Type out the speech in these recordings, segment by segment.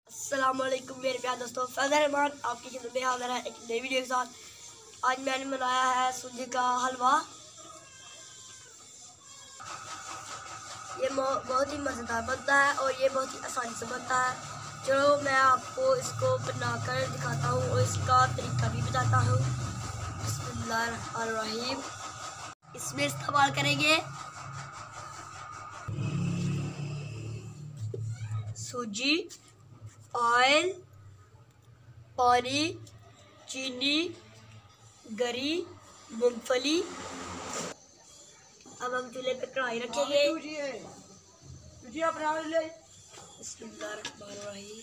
अस्सलाम वालेकुम मेरे प्यारे दोस्तों, फैज़ल रहमान आपकी चैनल में हाज़िर है एक नई वीडियो के साथ। आज मैंने बनाया है सूजी का हलवा। ये बहुत ही मज़ेदार बनता है और ये बहुत ही आसानी से बनता है। चलो मैं आपको इसको बनाकर दिखाता हूँ और इसका तरीका भी बताता हूँ। बिस्मिल्लाहिर्रहमानिर्रहीम। इसमें इस्तेमाल करेंगे सूजी, ऑयल, पानी, चीनी, गरी, मूंगफली। अब हम चूल्हे पे कढ़ाई रखेंगे। बिस्मिल्लाहिर्रहमानिर्रहीम।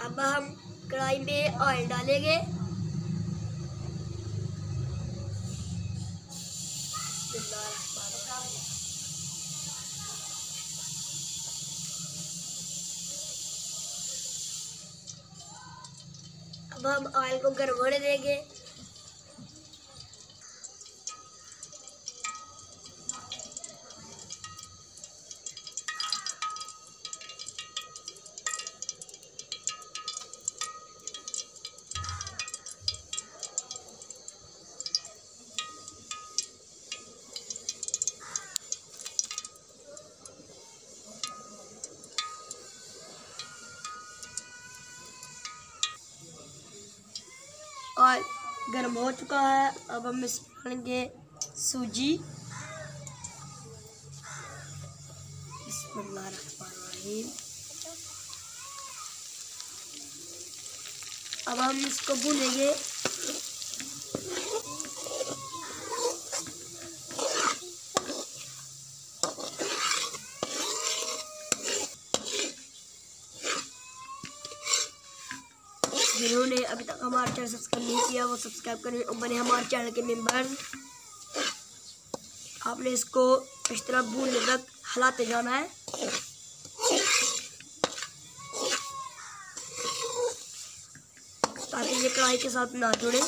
अब हम कढ़ाई में ऑयल डालेंगे। अब हम ऑयल को गर्म होने देंगे। और गर्म हो चुका है। अब हम इसमें डालेंगे सूजी। बिस्मिल्लाहिर्रहमानिर्रहीम। अब हम इसको भूनेंगे। जिन्होंने अभी तक हमारे चैनल सब्सक्राइब नहीं किया वो सब्सक्राइब करें और बने हमारे चैनल के मेंबर। आपने इसको इस तरह भूनने तक हिलाते जाना है। ताकि ये कढ़ाई के साथ ना जुड़े।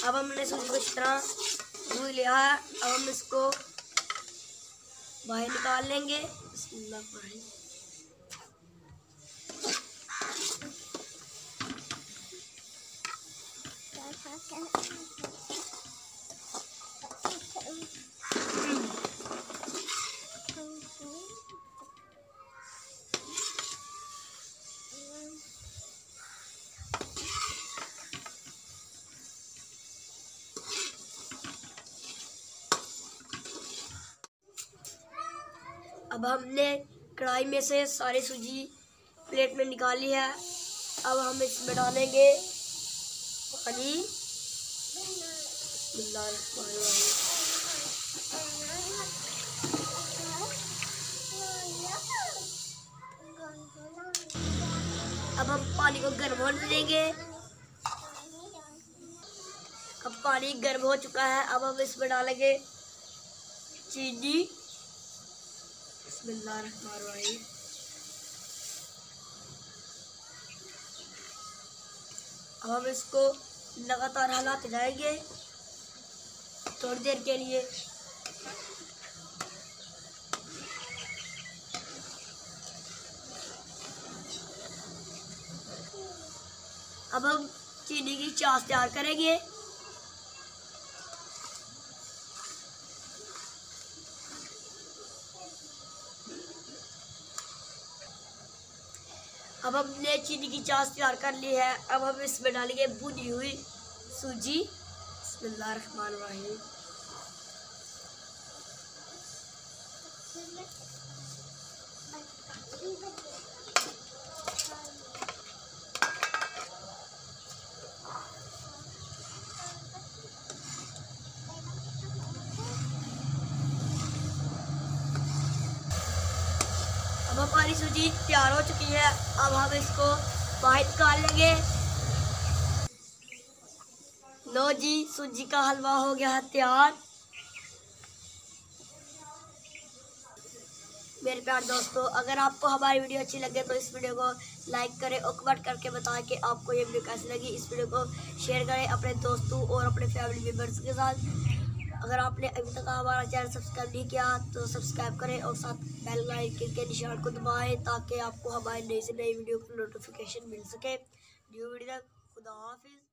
अब हमने सूजी को इस तरह भून लिया है। अब हम इसको बाहर निकाल लेंगे। बिस्मिल्लाहिर्रहमानिर्रहीम। अब हमने कढ़ाई में से सारी सूजी प्लेट में निकाल ली है। अब हम इसमें डालेंगे पानी। अब हम पानी को गर्म होने देंगे। अब पानी गर्म हो चुका है। अब हम इसमें डालेंगे चीनी। बिस्मिल्लाहिर्रहमानिर्रहीम। अब हम इसको लगातार हिलाते जाएंगे थोड़ी देर के लिए। अब हम चीनी की चाश तैयार करेंगे। अब हमने चीनी की चाश तैयार कर ली है। अब हम इसमें डालेंगे भुनी हुई सूजी। बिस्मिल्लाहिर्रहमानिर्रहीम। अब हमारी सूजी तैयार हो चुकी है। अब हम इसको बाहर निकाल लेंगे। लो जी, सूजी का हलवा हो गया है तैयार। मेरे प्यारे दोस्तों, अगर आपको हमारी वीडियो अच्छी लगे तो इस वीडियो को लाइक करें और कमेंट करके बताएं कि आपको ये वीडियो कैसी लगी। इस वीडियो को शेयर करें अपने दोस्तों और अपने फैमिली मेम्बर्स के साथ। अगर आपने अभी तक हमारा चैनल सब्सक्राइब नहीं किया तो सब्सक्राइब करें और साथ बेल आइकन के निशान को दबाएं ताकि आपको हमारी नई से नई वीडियो की नोटिफिकेशन मिल सके। न्यू वीडियो तक खुदा हाफिज़।